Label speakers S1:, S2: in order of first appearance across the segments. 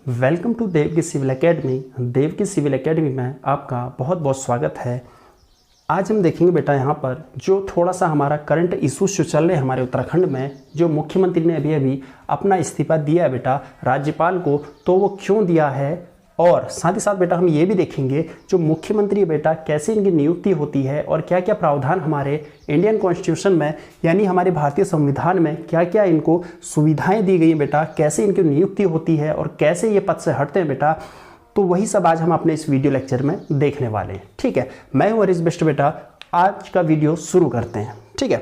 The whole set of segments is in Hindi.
S1: वेलकम टू देव की सिविल एकेडमी। देव की सिविल एकेडमी में आपका बहुत बहुत स्वागत है। आज हम देखेंगे बेटा यहाँ पर जो थोड़ा सा हमारा करंट इश्यूज जो चल रहे हैं हमारे उत्तराखंड में, जो मुख्यमंत्री ने अभी अभी अपना इस्तीफा दिया है बेटा राज्यपाल को, तो वो क्यों दिया है, और साथ ही साथ बेटा हम ये भी देखेंगे जो मुख्यमंत्री है बेटा कैसे इनकी नियुक्ति होती है और क्या क्या प्रावधान हमारे इंडियन कॉन्स्टिट्यूशन में यानी हमारे भारतीय संविधान में क्या क्या इनको सुविधाएं दी गई हैं बेटा, कैसे इनकी नियुक्ति होती है और कैसे ये पद से हटते हैं बेटा। तो वही सब आज हम अपने इस वीडियो लेक्चर में देखने वाले हैं। ठीक है, मैं हूँ हरीश बेस्ट बेटा। आज का वीडियो शुरू करते हैं। ठीक है,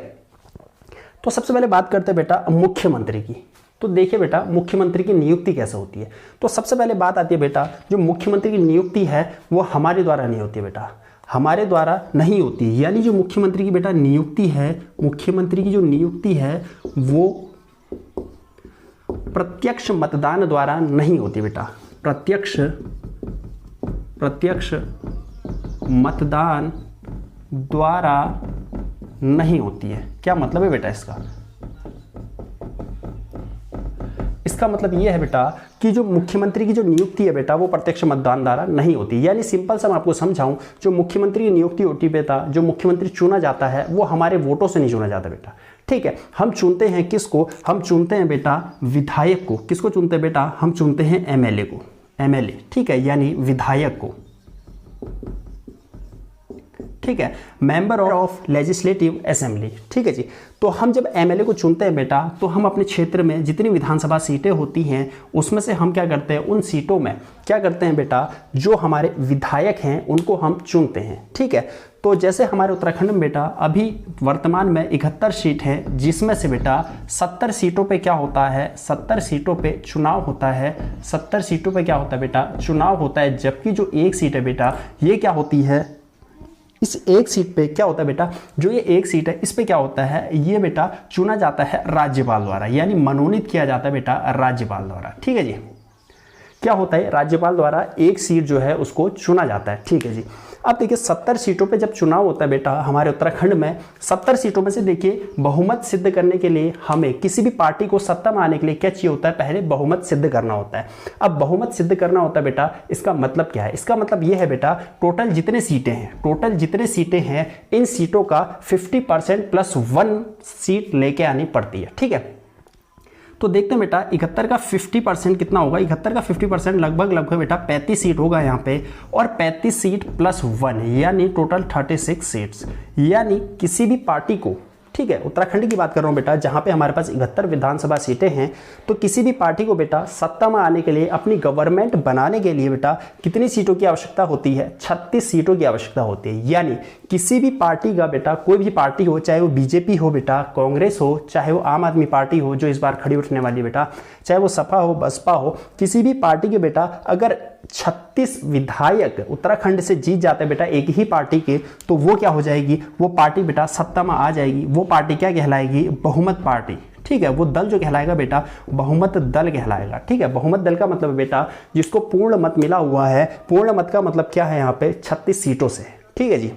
S1: तो सबसे पहले बात करते हैं बेटा मुख्यमंत्री की। तो देखिए बेटा मुख्यमंत्री की नियुक्ति कैसे होती है। तो सबसे पहले बात आती है बेटा जो मुख्यमंत्री की नियुक्ति है वो हमारे द्वारा नहीं होती है बेटा, हमारे द्वारा नहीं होती है। यानी जो मुख्यमंत्री की बेटा नियुक्ति है, मुख्यमंत्री की जो नियुक्ति है वो प्रत्यक्ष मतदान द्वारा नहीं होती बेटा, प्रत्यक्ष मतदान द्वारा नहीं होती है। क्या मतलब है बेटा इसका मतलब यह है बेटा कि जो मुख्यमंत्री की जो नियुक्ति है बेटा वो प्रत्यक्ष मतदान द्वारा नहीं होती। यानी सिंपल सा मैं आपको समझाऊं, जो मुख्यमंत्री की नियुक्ति होती है बेटा, जो मुख्यमंत्री चुना जाता है वो हमारे वोटों से नहीं चुना जाता बेटा। ठीक है, हम चुनते हैं किसको? हम चुनते हैं बेटा विधायक को। किसको चुनते हैं बेटा? हम चुनते हैं एमएलए को, एमएलए। ठीक है, यानी विधायक को। ठीक है, मेंबर ऑफ लेजिस्लेटिव असेंबली। ठीक है जी, तो हम जब एमएलए को चुनते हैं बेटा तो हम अपने क्षेत्र में जितनी विधानसभा सीटें होती हैं उसमें से हम क्या करते हैं, उन सीटों में क्या करते हैं बेटा, जो हमारे विधायक हैं उनको हम चुनते हैं। ठीक है, तो जैसे हमारे उत्तराखंड में बेटा अभी वर्तमान में 71 सीट है, जिसमें से बेटा 70 सीटों पे क्या होता है, 70 सीटों पे चुनाव होता है। 70 सीटों पे क्या होता है बेटा, चुनाव होता है। जबकि जो एक सीट है बेटा ये क्या होती है, इस एक सीट पे क्या होता है बेटा, जो ये एक सीट है इस पे क्या होता है, ये बेटा चुना जाता है राज्यपाल द्वारा, यानी मनोनीत किया जाता है बेटा राज्यपाल द्वारा। ठीक है जी, क्या होता है, राज्यपाल द्वारा एक सीट जो है उसको चुना जाता है। ठीक है जी, अब देखिए 70 सीटों पे जब चुनाव होता है बेटा हमारे उत्तराखंड में, 70 सीटों में से देखिए बहुमत सिद्ध करने के लिए हमें किसी भी पार्टी को सत्ता में आने के लिए क्या चाहिए होता है, पहले बहुमत सिद्ध करना होता है। अब बहुमत सिद्ध करना होता है बेटा, इसका मतलब क्या है? इसका मतलब यह है बेटा टोटल जितने सीटें हैं इन सीटों का 50% प्लस 1 सीट लेके आनी पड़ती है। ठीक है, तो देखते हैं बेटा 71 का 50% कितना होगा। 71 का 50% लगभग बेटा 35 सीट होगा यहाँ पे, और 35 सीट प्लस 1 यानी टोटल 36 सीट्स। यानी किसी भी पार्टी को, ठीक है उत्तराखंड की बात कर रहा हूँ बेटा जहाँ पे हमारे पास 71 विधानसभा सीटें हैं, तो किसी भी पार्टी को बेटा सत्ता में आने के लिए, अपनी गवर्नमेंट बनाने के लिए बेटा कितनी सीटों की आवश्यकता होती है? 36 सीटों की आवश्यकता होती है। यानी किसी भी पार्टी का बेटा, कोई भी पार्टी हो, चाहे वो बीजेपी हो बेटा, कांग्रेस हो, चाहे वो आम आदमी पार्टी हो जो इस बार खड़ी उठने वाली बेटा, चाहे वो सपा हो, बसपा हो, किसी भी पार्टी के बेटा अगर 36 विधायक उत्तराखंड से जीत जाते हैं बेटा एक ही पार्टी के, तो वो क्या हो जाएगी, वो पार्टी बेटा सत्ता में आ जाएगी। वो पार्टी क्या कहलाएगी? बहुमत पार्टी। ठीक है, वो दल जो कहलाएगा बेटा बहुमत दल कहलाएगा। ठीक है, बहुमत दल का मतलब बेटा जिसको पूर्ण मत मिला हुआ है। पूर्ण मत का मतलब क्या है यहाँ पे? 36 सीटों से। ठीक है जी,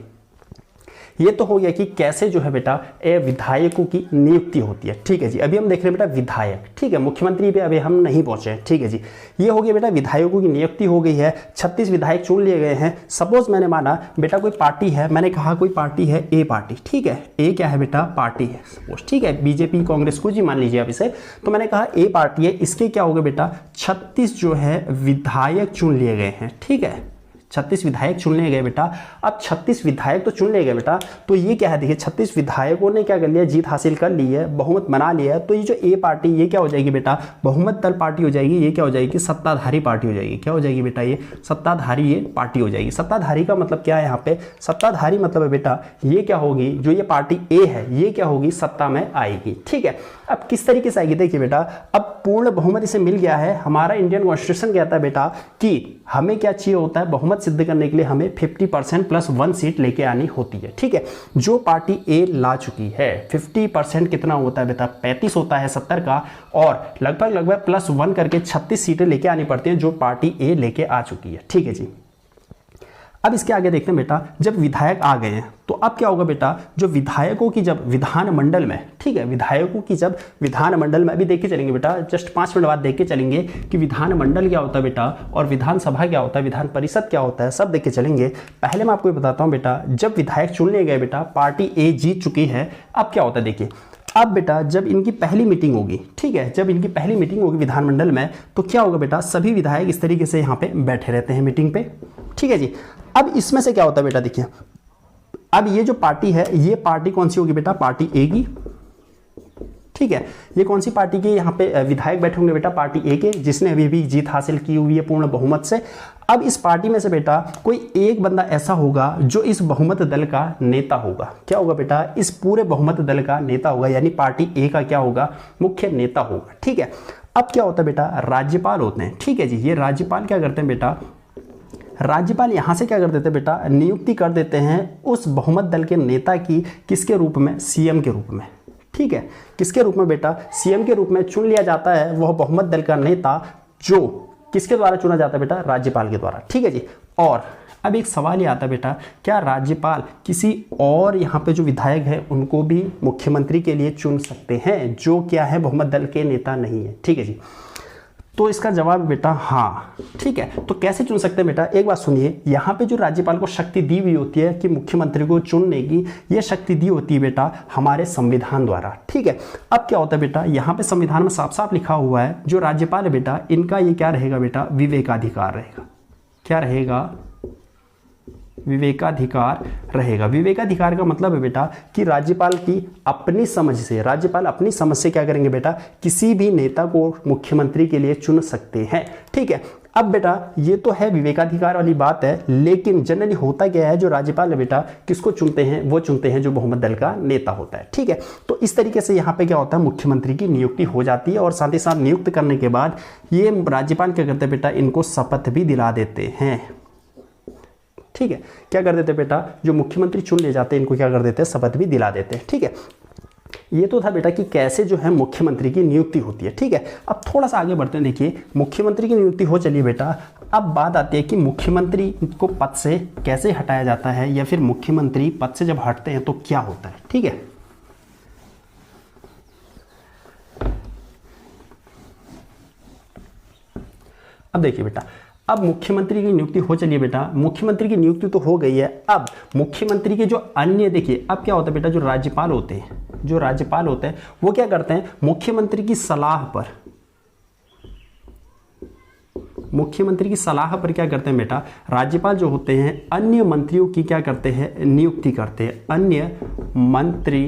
S1: ये तो हो गया कि कैसे जो है बेटा विधायकों की नियुक्ति होती है। ठीक है जी, अभी हम देख रहे हैं बेटा विधायक। ठीक है, मुख्यमंत्री पे अभी हम नहीं पहुंचे हैं। ठीक है जी, ये हो गया बेटा विधायकों की नियुक्ति हो गई है। 36 विधायक चुन लिए गए हैं। सपोज मैंने माना बेटा कोई पार्टी है, मैंने कहा कोई पार्टी है ए पार्टी। ठीक है, ए क्या है बेटा? पार्टी है सपोज। ठीक है, बीजेपी, कांग्रेस कुछ ही मान लीजिए आप इसे। तो मैंने कहा ए पार्टी है, इसके क्या हो गए बेटा 36 जो है विधायक चुन लिए गए हैं। ठीक है, 36 विधायक चुन लिए गए बेटा। अब 36 विधायक तो चुन लिए गए बेटा, तो ये क्या है, देखिए 36 विधायकों ने क्या कर लिया, जीत हासिल कर ली है, बहुमत बना लिया है। तो ये जो ए पार्टी ये क्या हो जाएगी बेटा? बहुमत दल पार्टी हो जाएगी। ये क्या हो जाएगी? सत्ताधारी पार्टी हो जाएगी। क्या हो जाएगी बेटा? ये सत्ताधारी ये पार्टी हो जाएगी। सत्ताधारी का मतलब क्या है यहाँ पे? सत्ताधारी मतलब है बेटा ये क्या होगी, जो ये पार्टी ए है ये क्या होगी, सत्ता में आएगी। ठीक है, अब किस तरीके से आएगी देखिए बेटा, अब पूर्ण बहुमत इसे मिल गया है। हमारा इंडियन कॉन्स्टिट्यूशन कहता है बेटा कि हमें क्या चाहिए होता है, बहुमत सिद्ध करने के लिए हमें 50% प्लस 1 सीट लेके आनी होती है। ठीक है, जो पार्टी ए ला चुकी है 50% कितना होता है बेटा? 35 होता है 70 का, और लगभग प्लस 1 करके 36 सीटें लेके आनी पड़ती है जो पार्टी ए लेके आ चुकी है। ठीक है जी, अब इसके आगे देखते हैं बेटा, जब विधायक आ गए हैं तो अब क्या होगा बेटा, जो विधायकों की जब विधानमंडल में, ठीक है, विधायकों की जब विधानमंडल में, अभी देख के चलेंगे बेटा, जस्ट 5 मिनट बाद देख के चलेंगे कि विधानमंडल क्या होता है बेटा और विधानसभा क्या होता है, विधान परिषद क्या होता है, सब देख के चलेंगे। पहले मैं आपको बताता हूं बेटा, जब विधायक चुन लिए गए बेटा, पार्टी ए जीत चुकी है, अब क्या होता है देखिए, अब बेटा जब इनकी पहली मीटिंग होगी, ठीक है, जब इनकी पहली मीटिंग होगी विधानमंडल में, तो क्या होगा बेटा, सभी विधायक इस तरीके से यहाँ पे बैठे रहते हैं मीटिंग पे, ठीक है जी। अब इसमें से क्या होता है बेटा, देखिए अब ये जो पार्टी है, ये पार्टी कौन सी होगी बेटा, पार्टी ए की, ठीक है, ये कौन सी पार्टी के यहाँ पे विधायक बैठे होंगे बेटा, पार्टी ए के, जिसने अभी भी जीत हासिल की हुई है पूर्ण बहुमत से। अब इस पार्टी में से बेटा कोई एक बंदा ऐसा होगा जो इस बहुमत दल का नेता होगा, क्या होगा बेटा, इस पूरे बहुमत दल का नेता होगा, यानी पार्टी ए का क्या होगा, मुख्य नेता होगा, ठीक है। अब क्या होता है बेटा, राज्यपाल होते हैं, ठीक है जी, ये राज्यपाल क्या करते हैं बेटा, राज्यपाल यहां से क्या कर देते हैं बेटा, नियुक्ति कर देते हैं उस बहुमत दल के नेता की, किसके रूप में, सीएम के रूप में, ठीक है, किसके रूप में बेटा, सीएम के रूप में चुन लिया जाता है वह बहुमत दल का नेता, जो किसके द्वारा चुना जाता है बेटा, राज्यपाल के द्वारा, ठीक है जी। और अब एक सवाल ये आता है बेटा, क्या राज्यपाल किसी और यहाँ पे जो विधायक है उनको भी मुख्यमंत्री के लिए चुन सकते हैं, जो क्या है बहुमत दल के नेता नहीं है, ठीक है जी। तो इसका जवाब बेटा हाँ, ठीक है। तो कैसे चुन सकते हैं बेटा, एक बात सुनिए, यहाँ पे जो राज्यपाल को शक्ति दी हुई होती है कि मुख्यमंत्री को चुनने की, ये शक्ति दी होती है बेटा हमारे संविधान द्वारा, ठीक है। अब क्या होता है बेटा, यहाँ पे संविधान में साफ साफ लिखा हुआ है, जो राज्यपाल है बेटा, इनका ये क्या रहेगा बेटा, विवेकाधिकार रहेगा, क्या रहेगा, विवेकाधिकार रहेगा। विवेकाधिकार का मतलब है बेटा कि राज्यपाल की अपनी समझ से, राज्यपाल अपनी समझ से क्या करेंगे बेटा, किसी भी नेता को मुख्यमंत्री के लिए चुन सकते हैं, ठीक है। अब बेटा ये तो है विवेकाधिकार वाली बात है, लेकिन जनरली होता क्या है, जो राज्यपाल है बेटा किसको चुनते हैं, वो चुनते हैं जो बहुमत दल का नेता होता है, ठीक है। तो इस तरीके से यहाँ पे क्या होता है, मुख्यमंत्री की नियुक्ति हो जाती है, और साथ ही साथ नियुक्त करने के बाद ये राज्यपाल क्या करते हैं बेटा, इनको शपथ भी दिला देते हैं, ठीक है। क्या कर देते बेटा, जो मुख्यमंत्री चुन ले जाते हैं इनको क्या कर देते हैं, शपथ भी दिला देते हैं, ठीक है। ये तो था बेटा कि कैसे जो है मुख्यमंत्री की नियुक्ति होती है, ठीक है। अब थोड़ा सा आगे बढ़ते हैं, देखिए मुख्यमंत्री की नियुक्ति हो चलिए बेटा, अब बात आती है कि मुख्यमंत्री को पद से कैसे हटाया जाता है, या फिर मुख्यमंत्री पद से जब हटते हैं तो क्या होता है, ठीक है। अब देखिए बेटा, अब मुख्यमंत्री की नियुक्ति हो चलिए बेटा, मुख्यमंत्री की नियुक्ति तो हो गई है। अब मुख्यमंत्री के जो अन्य, देखिए अब क्या होता है बेटा, जो राज्यपाल होते हैं, जो राज्यपाल होते हैं वो क्या करते हैं, मुख्यमंत्री की सलाह पर, मुख्यमंत्री की सलाह पर क्या करते हैं बेटा, राज्यपाल जो होते हैं अन्य मंत्रियों की क्या करते हैं, नियुक्ति करते हैं, अन्य मंत्री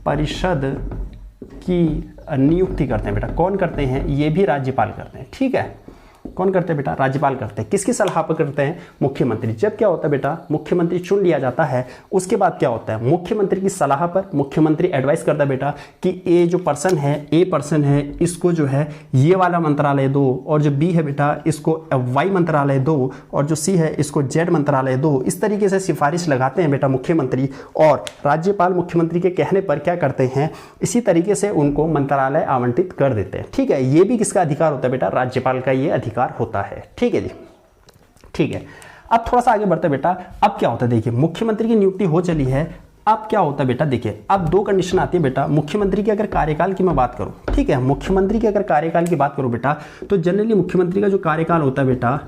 S1: परिषद की नियुक्ति करते हैं बेटा। कौन करते हैं, ये भी राज्यपाल करते हैं, ठीक है। कौन करते हैं बेटा, राज्यपाल करते हैं। किसकी सलाह पर करते हैं, मुख्यमंत्री। जब क्या होता है बेटा, मुख्यमंत्री चुन लिया जाता है, उसके बाद क्या होता है, मुख्यमंत्री की सलाह पर मुख्यमंत्री एडवाइस करता है बेटा कि ए जो पर्सन है, ए पर्सन है, इसको जो है ये वाला मंत्रालय दो, और जो बी है बेटा इसको वाई मंत्रालय दो, और जो सी है इसको जेड मंत्रालय दो। इस तरीके से सिफारिश लगाते हैं बेटा मुख्यमंत्री, और राज्यपाल मुख्यमंत्री के कहने पर क्या करते हैं, इसी तरीके से उनको मंत्रालय आवंटित कर देते हैं, ठीक है। ये भी किसका अधिकार होता है बेटा, राज्यपाल का ये अधिकार होता है, ठीक है जी, ठीक है। अब थोड़ा सा आगे बढ़ते हैं बेटा, अब क्या होता है, देखिए मुख्यमंत्री की नियुक्ति हो चली है, अब क्या होता है बेटा, देखिए अब दो कंडीशन आती है बेटा। मुख्यमंत्री के अगर कार्यकाल की मैं बात करूं, ठीक है, मुख्यमंत्री के अगर कार्यकाल की बात करूं बेटा, तो जनरली मुख्यमंत्री का जो कार्यकाल होता है बेटा,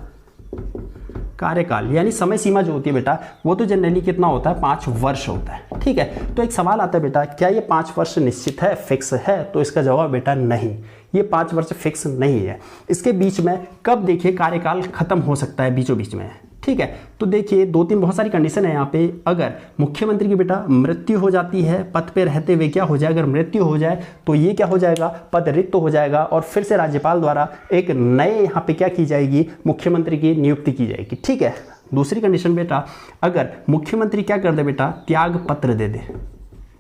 S1: कार्यकाल यानी समय सीमा जो होती है बेटा, वो तो जनरली कितना होता है, 5 वर्ष होता है, ठीक है। तो एक सवाल आता है बेटा, क्या ये 5 वर्ष निश्चित है, फिक्स है? तो इसका जवाब बेटा नहीं, ये 5 वर्ष फिक्स नहीं है। इसके बीच में कब देखिए कार्यकाल खत्म हो सकता है, बीचों बीच में, ठीक है। तो देखिए 2-3 बहुत सारी कंडीशन है यहाँ पे। अगर मुख्यमंत्री की बेटा मृत्यु हो जाती है, पद पे रहते हुए क्या हो जाए, अगर मृत्यु हो जाए तो ये क्या हो जाएगा, पद रिक्त हो जाएगा, और फिर से राज्यपाल द्वारा एक नए यहाँ पे क्या की जाएगी, मुख्यमंत्री की नियुक्ति की जाएगी, ठीक है। दूसरी कंडीशन बेटा, अगर मुख्यमंत्री क्या कर दे बेटा, त्याग पत्र दे दे,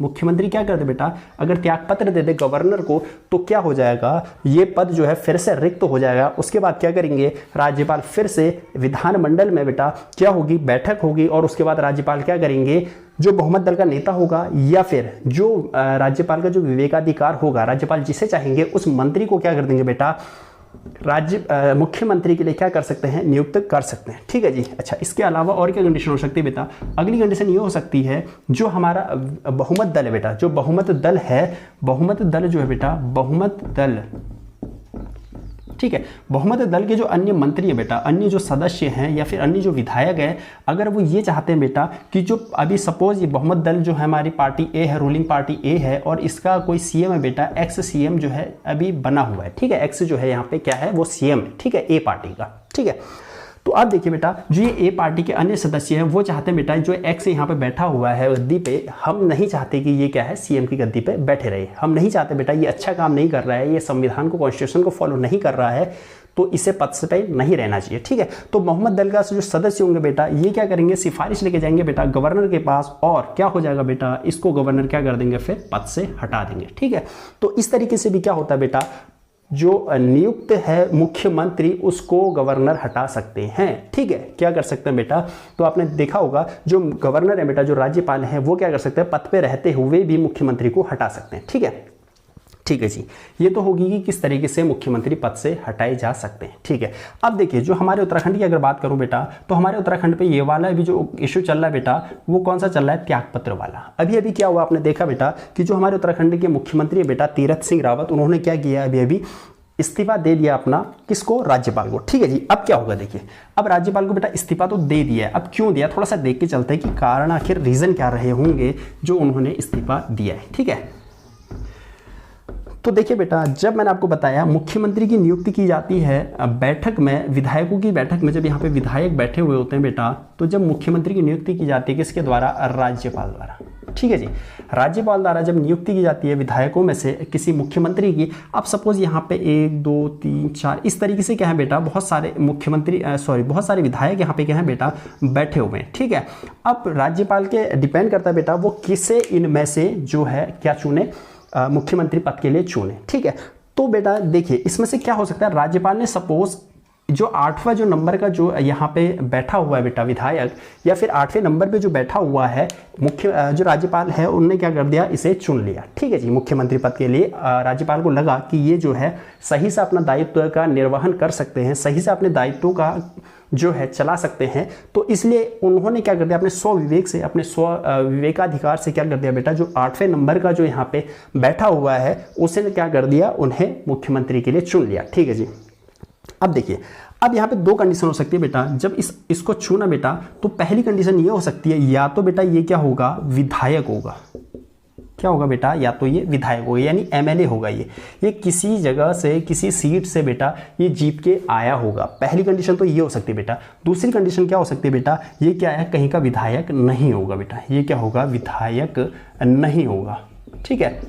S1: मुख्यमंत्री क्या कर दे बेटा, अगर त्याग पत्र दे दे गवर्नर को, तो क्या हो जाएगा, ये पद जो है फिर से रिक्त हो जाएगा। उसके बाद क्या करेंगे, राज्यपाल फिर से विधानमंडल में बेटा क्या होगी, बैठक होगी, और उसके बाद राज्यपाल क्या करेंगे, जो बहुमत दल का नेता होगा या फिर जो राज्यपाल का जो विवेकाधिकार होगा, राज्यपाल जिसे चाहेंगे उस मंत्री को क्या कर देंगे बेटा, मुख्यमंत्री के लिए क्या कर सकते हैं, नियुक्त कर सकते हैं। ठीक है जी। अच्छा, इसके अलावा और क्या कंडीशन हो सकती है बेटा, अगली कंडीशन ये हो सकती है जो हमारा बहुमत दल है बेटा, जो बहुमत दल है, बहुमत दल जो है बेटा, बहुमत दल, ठीक है, बहुमत दल के जो अन्य मंत्री है बेटा, अन्य जो सदस्य हैं या फिर अन्य जो विधायक है, अगर वो ये चाहते हैं बेटा कि जो अभी सपोज ये बहुमत दल जो है हमारी पार्टी ए है, रूलिंग पार्टी ए है, और इसका कोई सीएम है बेटा, एक्स सीएम जो है अभी बना हुआ है, ठीक है, एक्स जो है यहाँ पे क्या है, वो सीएम है, ठीक है, ए पार्टी का, ठीक है। तो आप देखिए बेटा, जो ये ए पार्टी के अन्य सदस्य हैं वो चाहते हैं बेटा जो एक्स यहाँ पे बैठा हुआ है गद्दी पे, हम नहीं चाहते कि ये क्या है, सीएम की गद्दी पे बैठे रहे, हम नहीं चाहते बेटा, ये अच्छा काम नहीं कर रहा है, ये संविधान को, कॉन्स्टिट्यूशन को फॉलो नहीं कर रहा है, तो इसे पद से नहीं रहना चाहिए। ठीक है, तो बहुमत दल का जो सदस्य होंगे बेटा, ये क्या करेंगे, सिफारिश लेके जाएंगे बेटा गवर्नर के पास, और क्या हो जाएगा बेटा, इसको गवर्नर क्या कर देंगे, फिर पद से हटा देंगे। ठीक है, तो इस तरीके से भी क्या होता है बेटा, जो नियुक्त है मुख्यमंत्री उसको गवर्नर हटा सकते हैं। ठीक है, क्या कर सकते हैं बेटा, तो आपने देखा होगा जो गवर्नर है बेटा, जो राज्यपाल है, वो क्या कर सकते हैं, पद पे रहते हुए भी मुख्यमंत्री को हटा सकते हैं। ठीक है, ठीक है जी, ये तो होगी कि किस तरीके से मुख्यमंत्री पद से हटाए जा सकते हैं। ठीक है, अब देखिए जो हमारे उत्तराखंड की अगर बात करूं बेटा, तो हमारे उत्तराखंड पे ये वाला अभी जो इशू चल रहा है बेटा, वो कौन सा चल रहा है, त्यागपत्र वाला। अभी अभी क्या हुआ, आपने देखा बेटा कि जो हमारे उत्तराखंड के मुख्यमंत्री है बेटा, तीरथ सिंह रावत, उन्होंने क्या किया, अभी अभी इस्तीफा दे दिया अपना, किसको, राज्यपाल को। ठीक है जी, अब क्या होगा देखिए, अब राज्यपाल को बेटा इस्तीफा तो दे दिया है, अब क्यों दिया, थोड़ा सा देख के चलते हैं कि कारण आखिर रीजन क्या रहे होंगे जो उन्होंने इस्तीफा दिया है। ठीक है, तो देखिए बेटा, जब मैंने आपको बताया मुख्यमंत्री की नियुक्ति की जाती है बैठक में, विधायकों की बैठक में, जब यहाँ पे विधायक बैठे हुए होते हैं बेटा, तो जब मुख्यमंत्री की नियुक्ति की जाती है किसके द्वारा, राज्यपाल द्वारा। ठीक है जी, राज्यपाल द्वारा जब नियुक्ति की जाती है विधायकों में से किसी मुख्यमंत्री की, अब सपोज यहाँ पे 1 2 3 4 इस तरीके से क्या है बेटा, बहुत सारे मुख्यमंत्री बहुत सारे विधायक यहाँ पे क्या है बेटा, बैठे हुए हैं। ठीक है, अब राज्यपाल के डिपेंड करता है बेटा वो किसे इनमें से जो है क्या चुने, मुख्यमंत्री पद के लिए चुने। ठीक है, तो बेटा देखिए इसमें से क्या हो सकता है, राज्यपाल ने सपोज जो 8वां जो नंबर का जो यहाँ पे बैठा हुआ है बेटा विधायक, या फिर 8वें नंबर पे जो बैठा हुआ है मुख्य जो राज्यपाल है, उनने क्या कर दिया, इसे चुन लिया। ठीक है जी, मुख्यमंत्री पद के लिए राज्यपाल को लगा कि ये जो है सही से अपना दायित्व का निर्वहन कर सकते हैं, सही से अपने दायित्व का जो है चला सकते हैं, तो इसलिए उन्होंने क्या कर दिया, अपने स्व विवेक से, अपने स्व विवेकाधिकार से क्या कर दिया बेटा, जो 8वें नंबर का जो यहाँ पे बैठा हुआ है उसने क्या कर दिया, उन्हें मुख्यमंत्री के लिए चुन लिया। ठीक है जी, अब देखिए, अब यहाँ पे 2 कंडीशन हो सकती है बेटा, जब इसको चुना बेटा, तो पहली कंडीशन ये हो सकती है, या तो बेटा ये क्या होगा, विधायक होगा, क्या होगा बेटा, या तो ये विधायक होगा, यानी एमएलए होगा, ये किसी जगह से, किसी सीट से बेटा ये जीत के आया होगा। पहली कंडीशन तो ये हो सकती है बेटा। दूसरी कंडीशन क्या हो सकती है बेटा, ये क्या है, कहीं का विधायक नहीं होगा बेटा, ये क्या होगा, विधायक नहीं होगा। ठीक है,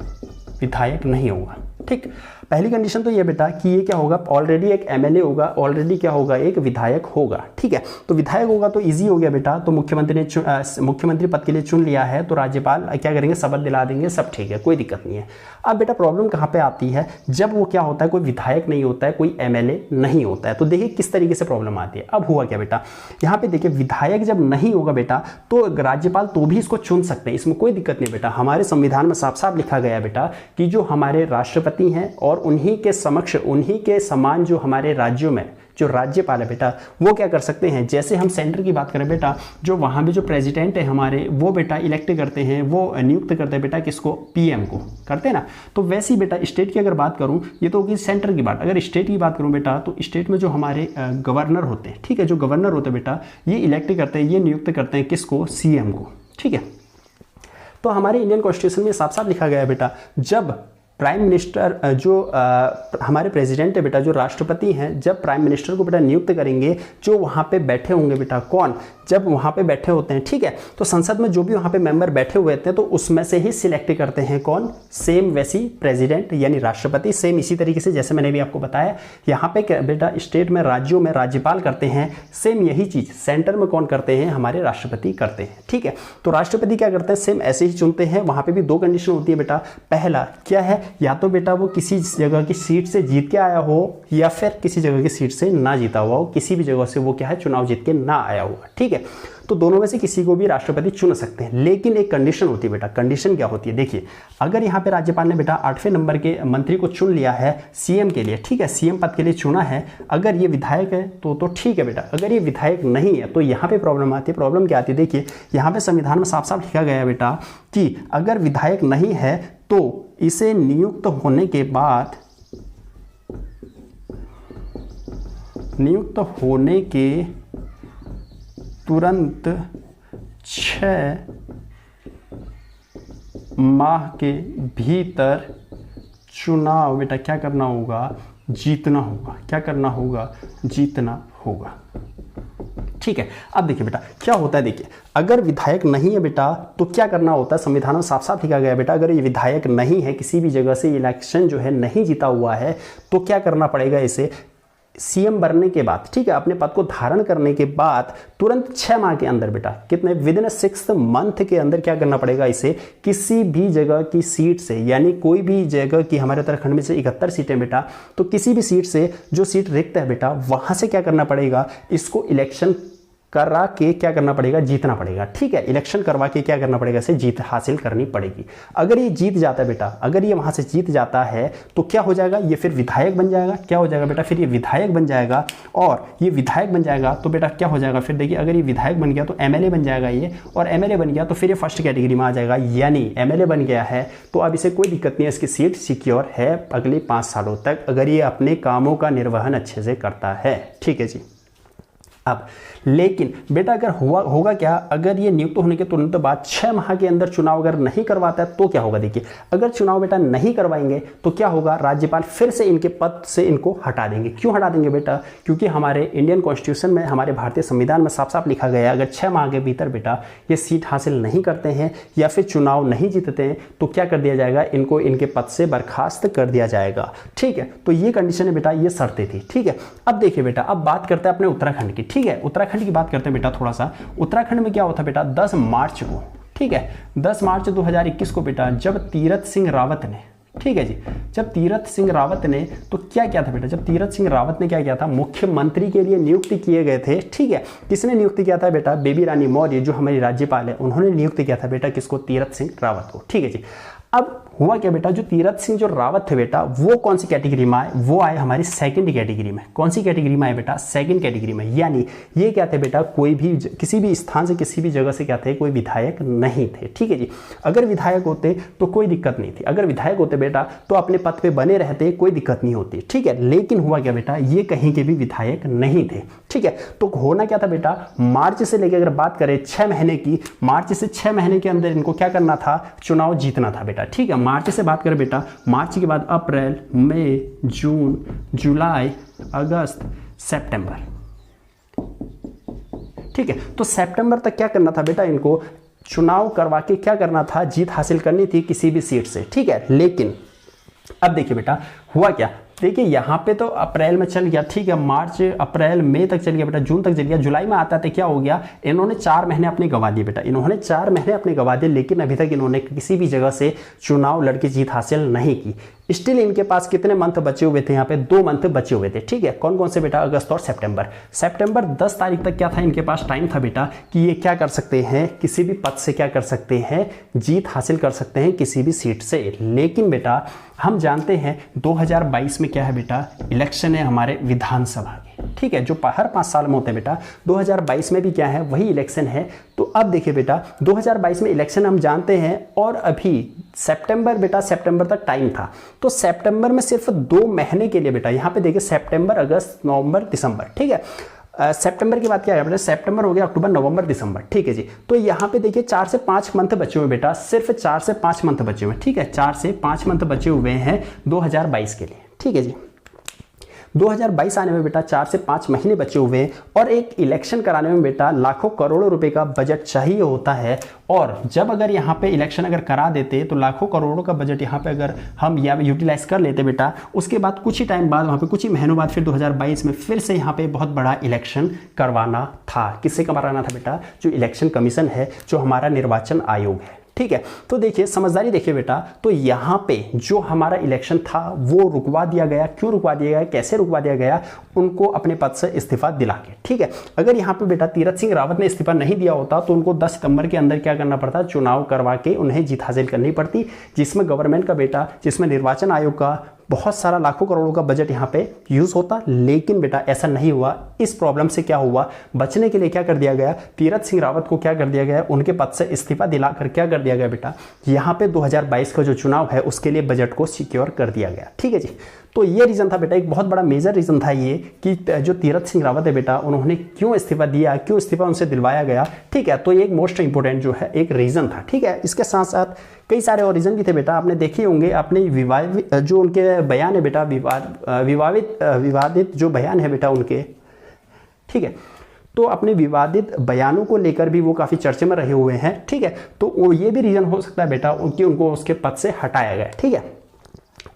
S1: विधायक नहीं होगा। ठीक, पहली कंडीशन तो ये बेटा कि ये क्या होगा, ऑलरेडी एक एमएलए होगा, ऑलरेडी क्या होगा, एक विधायक होगा। ठीक है, तो विधायक होगा तो इजी हो गया बेटा, तो मुख्यमंत्री ने मुख्यमंत्री पद के लिए चुन लिया है, तो राज्यपाल क्या करेंगे, शपथ दिला देंगे, सब ठीक है, कोई दिक्कत नहीं है। अब बेटा प्रॉब्लम कहाँ पे आती है, जब वो क्या होता है, कोई विधायक नहीं होता है, कोई एमएलए नहीं होता है, तो देखिए किस तरीके से प्रॉब्लम आती है। अब हुआ क्या बेटा, यहाँ पे देखिए विधायक जब नहीं होगा बेटा, तो राज्यपाल तो भी इसको चुन सकते हैं, इसमें कोई दिक्कत नहीं बेटा। हमारे संविधान में साफ साफ लिखा गया बेटा कि जो हमारे राष्ट्रपति हैं और उन्हीं के समक्ष, उन्हीं के समान जो हमारे राज्यों में जो राज्यपाल है बेटा, वो क्या कर सकते हैं, जैसे हम सेंटर की बात करें बेटा, जो वहाँ भी जो प्रेसिडेंट है हमारे, वो बेटा इलेक्ट करते हैं, वो नियुक्त करते हैं बेटा, किसको, पीएम को करते हैं ना। तो वैसे ही बेटा स्टेट की अगर बात करूँ, ये तो होगी सेंटर की बात। अगर स्टेट की बात करूँ बेटा, तो स्टेट में जो हमारे गवर्नर होते हैं, ठीक है, जो गवर्नर होते हैं बेटा, ये इलेक्ट करते हैं, ये नियुक्त करते हैं किसको, सीएम को। ठीक है, तो हमारे इंडियन कॉन्स्टिट्यूशन में साफ साफ लिखा गया है बेटा, जब प्राइम मिनिस्टर जो हमारे प्रेसिडेंट है बेटा, जो राष्ट्रपति हैं, जब प्राइम मिनिस्टर को बेटा नियुक्त करेंगे, जो वहाँ पे बैठे होंगे बेटा, कौन, जब वहाँ पे बैठे होते हैं, ठीक है, तो संसद में जो भी वहाँ पे मेंबर बैठे हुए थे, तो उसमें से ही सिलेक्ट करते हैं कौन, सेम वैसी प्रेसिडेंट यानी राष्ट्रपति, सेम इसी तरीके से जैसे मैंने भी आपको बताया, यहाँ पे बेटा स्टेट में, राज्यों में राज्यपाल करते हैं, सेम यही चीज़ सेंटर में कौन करते हैं, हमारे राष्ट्रपति करते हैं। ठीक है, तो राष्ट्रपति क्या करते हैं, सेम ऐसे ही चुनते हैं। वहाँ पे भी 2 कंडीशन होती है बेटा। पहला क्या है, या तो बेटा वो किसी जगह की सीट से जीत के आया हो, या फिर किसी जगह की सीट से ना जीता हुआ हो, किसी भी जगह से वो क्या है, चुनाव जीत के ना आया होगा। ठीक है, तो दोनों में से किसी को भी राष्ट्रपति चुन सकते हैं, लेकिन एक कंडीशन होती है बेटा। कंडीशन क्या होती है, देखिए अगर यहाँ पे राज्यपाल ने बेटा 8वें नंबर के मंत्री को चुन लिया है सीएम के लिए, ठीक है, सीएम पद के लिए चुना है, अगर ये विधायक है तो ठीक है बेटा, अगर ये विधायक नहीं है तो यहाँ पे प्रॉब्लम आती है। प्रॉब्लम क्या आती है, देखिए यहाँ पे संविधान में साफ साफ लिखा गया है बेटा कि अगर विधायक नहीं है तो इसे नियुक्त होने के तुरंत 6 माह के भीतर चुनाव बेटा क्या करना होगा, जीतना होगा। क्या करना होगा, जीतना होगा। ठीक है, अब देखिए बेटा क्या होता है, देखिए अगर विधायक नहीं है बेटा तो क्या करना होता है, संविधान में साफ साफ लिखा गया है बेटा, अगर ये विधायक नहीं है, किसी भी जगह से इलेक्शन जो है नहीं जीता हुआ है, तो क्या करना पड़ेगा, इसे सीएम बनने के बाद, ठीक है, अपने पद को धारण करने के बाद तुरंत 6 माह के अंदर बेटा, कितने, विदिन 6 मंथ के अंदर क्या करना पड़ेगा, इसे किसी भी जगह की सीट से, यानी कोई भी जगह की, हमारे उत्तराखंड में से 71 सीटें बेटा, तो किसी भी सीट से जो सीट रिक्त है बेटा, वहां से क्या करना पड़ेगा, इसको इलेक्शन करा के क्या करना पड़ेगा, जीतना पड़ेगा। ठीक है, इलेक्शन करवा के क्या करना पड़ेगा, इसे जीत हासिल करनी पड़ेगी। अगर ये जीत जाता है बेटा, अगर ये वहां से जीत जाता है तो क्या हो जाएगा, ये फिर विधायक बन जाएगा। क्या हो जाएगा बेटा, फिर ये विधायक बन जाएगा, और ये विधायक बन जाएगा तो बेटा क्या हो जाएगा, फिर देखिए अगर ये विधायक बन गया तो एमएलए बन जाएगा ये, और एमएलए बन गया तो फिर ये फर्स्ट कैटेगरी में आ जाएगा, यानी एमएलए बन गया है तो अब इसे कोई दिक्कत नहीं है, इसकी सीट सिक्योर है अगले 5 सालों तक, अगर ये अपने कामों का निर्वहन अच्छे से करता है। ठीक है जी। अब लेकिन बेटा अगर होगा क्या, अगर ये नियुक्त होने के तुरंत बाद 6 माह के अंदर चुनाव अगर नहीं करवाता है तो क्या होगा, देखिए अगर चुनाव बेटा नहीं करवाएंगे तो क्या होगा, राज्यपाल फिर से इनके पद से इनको हटा देंगे। क्यों हटा देंगे बेटा, क्योंकि हमारे इंडियन कॉन्स्टिट्यूशन में, हमारे भारतीय संविधान में साफ साफ लिखा गया है, अगर 6 माह के भीतर बेटा ये सीट हासिल नहीं करते हैं या फिर चुनाव नहीं जीतते हैं तो क्या कर दिया जाएगा, इनको इनके पद से बर्खास्त कर दिया जाएगा। ठीक है, तो ये कंडीशन है बेटा, ये शर्तें थी। ठीक है, अब देखिए बेटा, अब बात करते हैं अपने उत्तराखंड की। ठीक है, उत्तराखंड की बात करते हैं बेटा थोड़ा सा। उत्तराखंड में क्या होता है बेटा, 10 मार्च को, ठीक है 10 मार्च 2021 को बेटा, जब तीरथ सिंह रावत ने, ठीक है जी, जब तीरथ सिंह रावत ने तो क्या किया था बेटा, जब तीरथ सिंह रावत ने क्या किया था, मुख्यमंत्री के लिए नियुक्त किए गए थे। ठीक है, किसने नियुक्त किया था बेटा, बेबी रानी मौर्य जो हमारी राज्यपाल है, उन्होंने नियुक्त किया था बेटा किसको, तीरथ सिंह रावत को। ठीक है जी। अब हुआ क्या बेटा, जो तीरथ सिंह जो रावत थे बेटा, वो कौन सी कैटेगरी में आए, वो आए हमारी सेकंड कैटेगरी में। कौन सी कैटेगरी में आए बेटा, सेकंड कैटेगरी में। यानी ये क्या थे बेटा, कोई भी किसी भी स्थान से, किसी भी जगह से क्या थे, कोई विधायक नहीं थे। ठीक है जी, अगर विधायक होते तो कोई दिक्कत नहीं थी, अगर विधायक होते बेटा तो अपने पद पे बने रहते, कोई दिक्कत नहीं होती। ठीक है, लेकिन हुआ क्या बेटा, ये कहीं के भी विधायक नहीं थे। ठीक है, तो होना क्या था बेटा, मार्च से लेकर अगर बात करें 6 महीने की, मार्च से 6 महीने के अंदर इनको क्या करना था, चुनाव जीतना था बेटा। ठीक है, मार्च से बात करें बेटा, मार्च के बाद अप्रैल, मई, जून, जुलाई, अगस्त, सितंबर। ठीक है, तो सितंबर तक क्या करना था बेटा, इनको चुनाव करवा के क्या करना था, जीत हासिल करनी थी किसी भी सीट से। ठीक है, लेकिन अब देखिए बेटा हुआ क्या, देखिए यहाँ पे तो अप्रैल में चल गया, ठीक है, मार्च अप्रैल मई तक चल गया बेटा, जून तक चल गया, जुलाई में आता था, क्या हो गया, इन्होंने 4 महीने अपने गंवा दिए बेटा, इन्होंने 4 महीने अपने गंवा दिए, लेकिन अभी तक इन्होंने किसी भी जगह से चुनाव लड़के जीत हासिल नहीं की। स्टिल इनके पास कितने मंथ बचे हुए थे, यहाँ पे 2 मंथ बचे हुए थे। ठीक है, कौन कौन से बेटा, अगस्त और सितंबर। सितंबर 10 तारीख तक क्या था इनके पास टाइम था बेटा कि ये क्या कर सकते हैं, किसी भी पद से क्या कर सकते हैं, जीत हासिल कर सकते हैं किसी भी सीट से। लेकिन बेटा हम जानते हैं 2022 में क्या है बेटा, इलेक्शन है हमारे विधानसभा के। ठीक है, जो हर 5 साल में होते हैं बेटा, 2022 में भी क्या है, वही इलेक्शन है। तो अब देखिए बेटा 2022 में इलेक्शन हम जानते हैं, और अभी सितंबर बेटा, सितंबर तक टाइम था, तो सितंबर में सिर्फ 2 महीने के लिए बेटा, यहाँ पे देखिए सितंबर, अगस्त, नवंबर, दिसंबर। ठीक है, सितंबर की बात क्या है बेटा, सितंबर हो गया, अक्टूबर, नवंबर, दिसंबर। ठीक है जी, तो यहाँ पे देखिए 4 से 5 मंथ बचे हुए बेटा, सिर्फ 4 से 5 मंथ बचे हुए। ठीक है, 4 से 5 मंथ बचे हुए हैं 2022 के लिए। ठीक है जी, 2022 आने में बेटा 4 से 5 महीने बचे हुए हैं, और एक इलेक्शन कराने में बेटा लाखों करोड़ों रुपए का बजट चाहिए होता है। और जब अगर यहाँ पे इलेक्शन अगर करा देते तो लाखों करोड़ों का बजट यहाँ पे अगर हम यहाँ पे यूटिलाइज कर लेते बेटा, उसके बाद कुछ ही टाइम बाद, वहाँ पे कुछ ही महीनों बाद फिर 2022 में फिर से यहाँ पे बहुत बड़ा इलेक्शन करवाना था। किससे करवाना था बेटा, जो इलेक्शन कमीशन है, जो हमारा निर्वाचन आयोग है। ठीक है। तो देखिए समझदारी देखिए बेटा, तो यहाँ पे जो हमारा इलेक्शन था वो रुकवा दिया गया। क्यों रुकवा दिया गया, कैसे रुकवा दिया गया, उनको अपने पद से इस्तीफा दिला के। ठीक है, अगर यहाँ पे बेटा तीरथ सिंह रावत ने इस्तीफा नहीं दिया होता तो उनको 10 सितंबर के अंदर क्या करना पड़ता, चुनाव करवा के उन्हें जीत हासिल करनी पड़ती, जिसमें गवर्नमेंट का बेटा, जिसमें निर्वाचन आयोग का बहुत सारा लाखों करोड़ों का बजट यहाँ पे यूज होता। लेकिन बेटा ऐसा नहीं हुआ। इस प्रॉब्लम से क्या हुआ, बचने के लिए क्या कर दिया गया, तीरथ सिंह रावत को क्या कर दिया गया, उनके पद से इस्तीफा दिलाकर क्या कर दिया गया बेटा, यहाँ पे 2022 का जो चुनाव है उसके लिए बजट को सिक्योर कर दिया गया। ठीक है जी, तो ये रीजन था बेटा, एक बहुत बड़ा मेजर रीजन था ये कि जो तीरथ सिंह रावत है बेटा, उन्होंने क्यों इस्तीफा दिया, क्यों इस्तीफा उनसे दिलवाया गया। ठीक है, तो ये एक मोस्ट इंपोर्टेंट जो है एक रीजन था। ठीक है, इसके साथ साथ कई सारे और रीजन भी थे बेटा, आपने देखे होंगे, आपने जो उनके बयान है बेटा, विवादित जो बयान है बेटा उनके, ठीक है, तो अपने विवादित बयानों को लेकर भी वो काफ़ी चर्चे में रहे हुए हैं। ठीक है, तो वो ये भी रीजन हो सकता है बेटा कि उनको उसके पद से हटाया गया। ठीक है,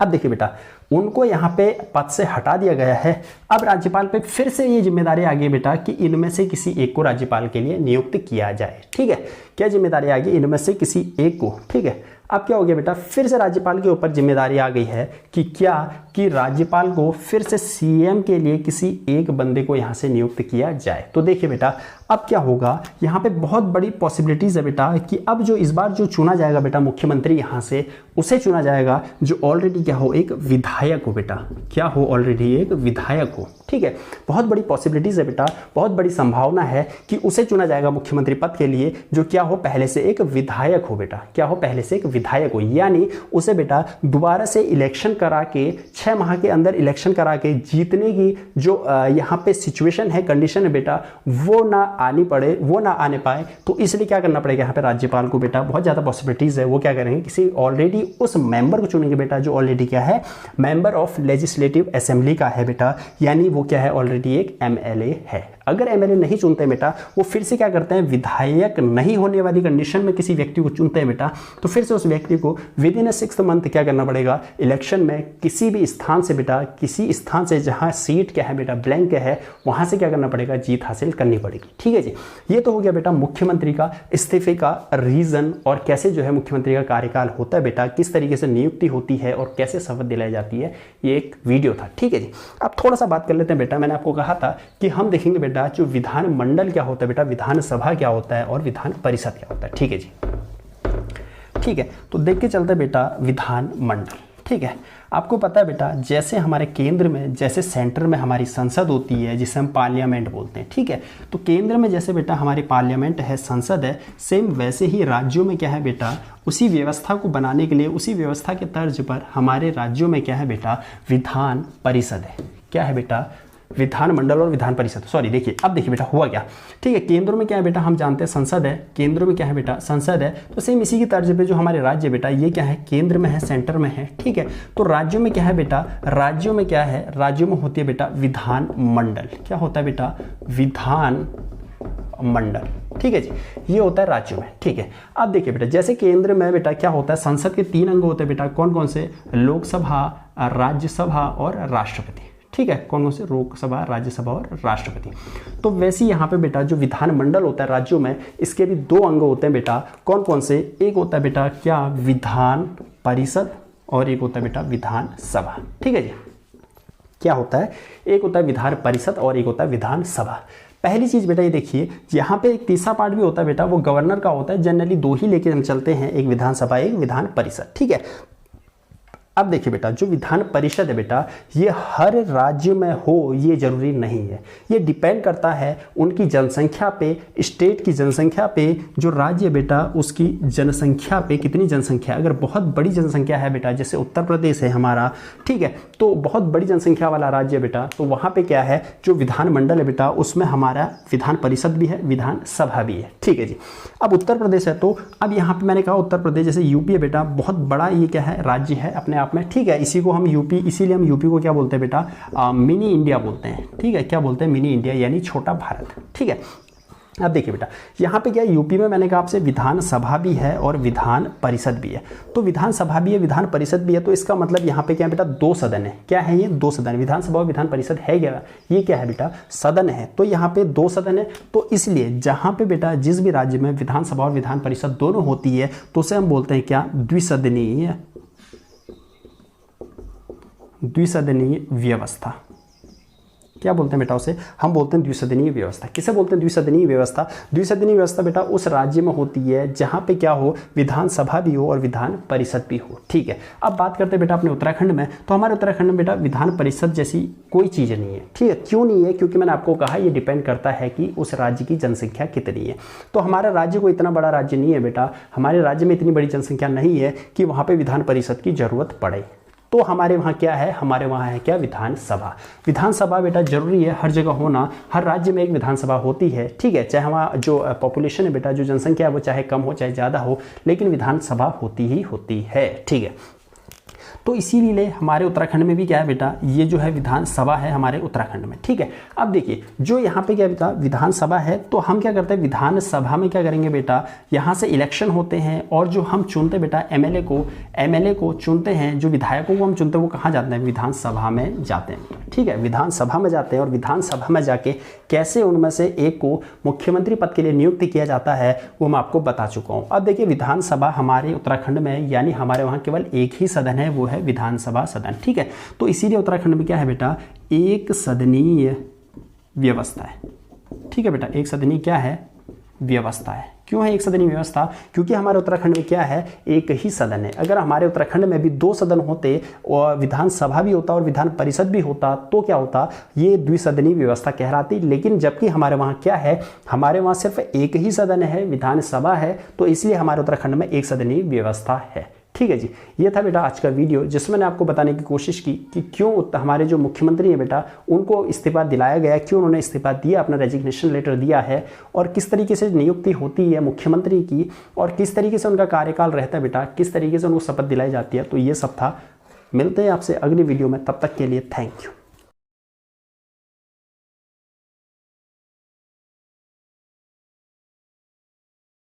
S1: अब देखिए बेटा, उनको यहाँ पे पद से हटा दिया गया है। अब राज्यपाल पे फिर से ये जिम्मेदारी आ गई बेटा कि इनमें से किसी एक को राज्यपाल के लिए नियुक्त किया जाए। ठीक है, क्या जिम्मेदारी आ गई, इनमें से किसी एक को। ठीक है, अब क्या हो गया बेटा, फिर से राज्यपाल के ऊपर जिम्मेदारी आ गई है कि क्या, कि राज्यपाल को फिर से सीएम के लिए किसी एक बंदे को यहाँ से नियुक्त किया जाए। तो देखिए बेटा, अब क्या होगा, यहाँ पे बहुत बड़ी पॉसिबिलिटीज है बेटा कि अब जो इस बार जो चुना जाएगा बेटा मुख्यमंत्री यहाँ से, उसे चुना जाएगा जो ऑलरेडी क्या हो, एक विधायक हो बेटा, क्या हो, ऑलरेडी एक विधायक हो। ठीक है, बहुत बड़ी पॉसिबिलिटीज है बेटा, बहुत बड़ी संभावना है कि उसे चुना जाएगा मुख्यमंत्री पद के लिए जो क्या हो, पहले से एक विधायक हो बेटा, क्या हो, पहले से एक विधायक हो। यानी उसे बेटा दोबारा से इलेक्शन करा के 6 माह के अंदर इलेक्शन करा के जीतने की जो यहाँ पे सिचुएशन है, कंडीशन है बेटा, वो ना आनी पड़े, वो ना आने पाए। तो इसलिए क्या करना पड़ेगा यहाँ पे राज्यपाल को बेटा, बहुत ज़्यादा पॉसिबिलिटीज़ है, वो क्या करेंगे, किसी ऑलरेडी उस मेंबर को चुनेंगे बेटा जो ऑलरेडी क्या है, मेंबर ऑफ लेजिस्लेटिव असेंबली का है बेटा, यानी वो क्या है, ऑलरेडी एक एमएलए है। अगर एमएलए नहीं चुनते बेटा, वो फिर से क्या करते हैं, विधायक नहीं होने वाली कंडीशन में किसी व्यक्ति को चुनते हैं बेटा, तो फिर से उस व्यक्ति को विद इन 6 मंथ क्या करना पड़ेगा, इलेक्शन में किसी भी स्थान से बेटा, किसी स्थान से जहां सीट क्या है बेटा, ब्लैंक है, वहां से क्या करना पड़ेगा, जीत हासिल करनी पड़ेगी। ठीक है जी, ये तो हो गया बेटा मुख्यमंत्री का इस्तीफे का रीजन और कैसे जो है मुख्यमंत्री का कार्यकाल होता है बेटा, किस तरीके से नियुक्ति होती है और कैसे शपथ दिलाई जाती है, ये एक वीडियो था। ठीक है जी, अब थोड़ा सा बात कर लेते हैं बेटा, मैंने आपको कहा था कि हम देखेंगे बेटा जो विधान मंडल क्या होता है बेटा, विधानसभा क्या होता है और विधान परिषद क्या होता है। ठीक है जी, ठीक है, तो देख के चलते बेटा विधान मंडल। ठीक है, आपको पता है बेटा, जैसे हमारे केंद्र में, जैसे सेंटर में हमारी संसद होती है जिसे हम पार्लियामेंट बोलते हैं। ठीक है, तो केंद्र में जैसे बेटा हमारी पार्लियामेंट है, संसद है, सेम वैसे ही राज्यों में क्या है बेटा, उसी व्यवस्था को बनाने के लिए, उसी व्यवस्था के तर्ज पर हमारे राज्यों में क्या है बेटा, विधान परिषद है। क्या है बेटा, विधान मंडल और विधान परिषद। सॉरी, देखिए अब देखिए बेटा हुआ क्या। ठीक है, केंद्रों में क्या है बेटा, हम जानते हैं संसद है, केंद्रों में क्या है बेटा, संसद है। तो सेम इसी की तर्ज पे जो हमारे राज्य बेटा, ये क्या है, केंद्र में है, सेंटर में है। ठीक है, तो राज्यों में क्या है बेटा, राज्यों में क्या है, राज्यों में होती है बेटा विधान मंडल। क्या होता है बेटा, विधान मंडल। ठीक है जी, ये होता है राज्यों में। ठीक है, अब देखिए बेटा, जैसे केंद्र में बेटा क्या होता है, संसद के 3 अंग होते हैं बेटा, कौन कौन से, लोकसभा, राज्यसभा और राष्ट्रपति। ठीक है, कौन कौन से, लोकसभा, राज्यसभा और राष्ट्रपति। तो वैसे ही यहाँ पे बेटा जो विधान मंडल होता है राज्यों में, इसके भी 2 अंग होते हैं बेटा, कौन कौन से, एक होता है बेटा क्या, विधान परिषद और एक होता है बेटा विधान सभा। ठीक है जी, क्या होता है, एक होता है विधान परिषद और एक होता है विधान सभा। पहली चीज बेटा ये देखिए, यहाँ पे एक तीसरा पार्ट भी होता है बेटा, वो गवर्नर का होता है। जनरली 2 ही लेके हम चलते हैं, एक विधानसभा, एक विधान परिषद। ठीक है, अब देखिए बेटा जो विधान परिषद है बेटा, ये हर राज्य में हो ये जरूरी नहीं है, ये डिपेंड करता है उनकी जनसंख्या पे, स्टेट की जनसंख्या पे, जो राज्य बेटा उसकी जनसंख्या पे, कितनी जनसंख्या। अगर बहुत बड़ी जनसंख्या है बेटा, जैसे उत्तर प्रदेश है हमारा, ठीक है, तो बहुत बड़ी जनसंख्या वाला राज्य है बेटा, तो वहाँ पे क्या है, जो विधान मंडल है बेटा, उसमें हमारा विधान परिषद भी है, विधान सभा भी है। ठीक है जी, अब उत्तर प्रदेश है, तो अब यहाँ पे मैंने कहा उत्तर प्रदेश जैसे यूपी है बेटा, बहुत बड़ा ये क्या है, राज्य है अपने आप में। ठीक है, इसी को हम यूपी, इसीलिए हम यूपी को क्या बोलते हैं बेटा, मिनी इंडिया बोलते हैं। ठीक है, क्या बोलते हैं, मिनी इंडिया, यानी छोटा भारत। ठीक है, अब देखिए बेटा, यहाँ पे क्या है, यूपी में मैंने कहा आपसे विधानसभा भी है और विधान परिषद भी है। तो विधानसभा भी है, विधान परिषद भी है, तो इसका मतलब यहाँ पे क्या है बेटा, 2 सदन है। क्या है ये, 2 सदन। विधानसभा और विधान परिषद है क्या, ये क्या है बेटा, सदन है। तो यहाँ पे 2 सदन है। तो इसलिए जहाँ पे बेटा जिस भी राज्य में विधानसभा और विधान परिषद दोनों होती है तो उसे हम बोलते हैं क्या, द्विसदनीय व्यवस्था। क्या बोलते हैं बेटा उसे, हम बोलते हैं द्विसदनीय व्यवस्था। किसे बोलते हैं द्विसदनीय व्यवस्था, द्विसदनीय व्यवस्था बेटा उस राज्य में होती है जहां पे क्या हो, विधानसभा भी हो और विधान परिषद भी हो। ठीक है, अब बात करते हैं बेटा अपने उत्तराखंड में। तो हमारे उत्तराखंड में बेटा विधान परिषद जैसी कोई चीज़ नहीं है। ठीक है, क्यों नहीं है, क्योंकि मैंने आपको कहा ये डिपेंड करता है कि उस राज्य की जनसंख्या कितनी है। तो हमारा राज्य को इतना बड़ा राज्य नहीं है बेटा, हमारे राज्य में इतनी बड़ी जनसंख्या नहीं है कि वहाँ पर विधान परिषद की जरूरत पड़े। तो हमारे वहाँ क्या है, हमारे वहाँ है क्या, विधानसभा। विधानसभा बेटा जरूरी है हर जगह होना, हर राज्य में एक विधानसभा होती है। ठीक है, चाहे वहाँ जो पॉपुलेशन है बेटा, जो जनसंख्या है वो चाहे कम हो चाहे ज़्यादा हो, लेकिन विधानसभा होती ही होती है। ठीक है, तो इसीलिए हमारे उत्तराखंड में भी क्या है बेटा, ये जो है विधानसभा है हमारे उत्तराखंड में। ठीक है, अब देखिए जो यहाँ पे क्या बेटा विधानसभा है, तो हम क्या करते हैं विधानसभा में क्या करेंगे बेटा, यहाँ से इलेक्शन होते हैं और जो हम चुनते हैं बेटा एमएलए को चुनते हैं, जो विधायकों को हम चुनते हैं वो कहाँ जाते हैं, विधानसभा में जाते हैं। ठीक है, विधानसभा में जाते हैं और विधानसभा में जाके कैसे उनमें से एक को मुख्यमंत्री पद के लिए नियुक्त किया जाता है वो मैं आपको बता चुका हूँ। अब देखिए विधानसभा हमारे उत्तराखंड में यानी हमारे वहाँ केवल एक ही सदन है, वो है विधानसभा सदन। ठीक है, तो इसीलिए उत्तराखंड में क्या है बेटा, एक सदनीय व्यवस्था है। ठीक है बेटा, एक सदनीय क्या है, व्यवस्था है। क्यों है एक सदनीय व्यवस्था, क्योंकि हमारे उत्तराखंड में क्या है, एक ही सदन है। अगर हमारे उत्तराखंड में भी 2 सदन होते और विधानसभा भी होता और विधान परिषद भी होता तो क्या होता, ये द्विसदनीय व्यवस्था कहलाती। लेकिन जबकि हमारे वहाँ क्या है, हमारे वहाँ सिर्फ एक ही सदन है, विधानसभा है, तो इसलिए हमारे उत्तराखंड में एक सदनीय व्यवस्था है। ठीक है जी, ये था बेटा आज का वीडियो जिसमें मैंने आपको बताने की कोशिश की कि क्यों हमारे जो मुख्यमंत्री हैं बेटा उनको इस्तीफा दिलाया गया, क्यों उन्होंने इस्तीफा दिया, अपना रेजिग्नेशन लेटर दिया है, और किस तरीके से नियुक्ति होती है मुख्यमंत्री की, और किस तरीके से उनका कार्यकाल रहता है बेटा, किस तरीके से उनको शपथ दिलाई जाती है। तो ये सब था। मिलते हैं आपसे अगली वीडियो में, तब तक के लिए थैंक यू।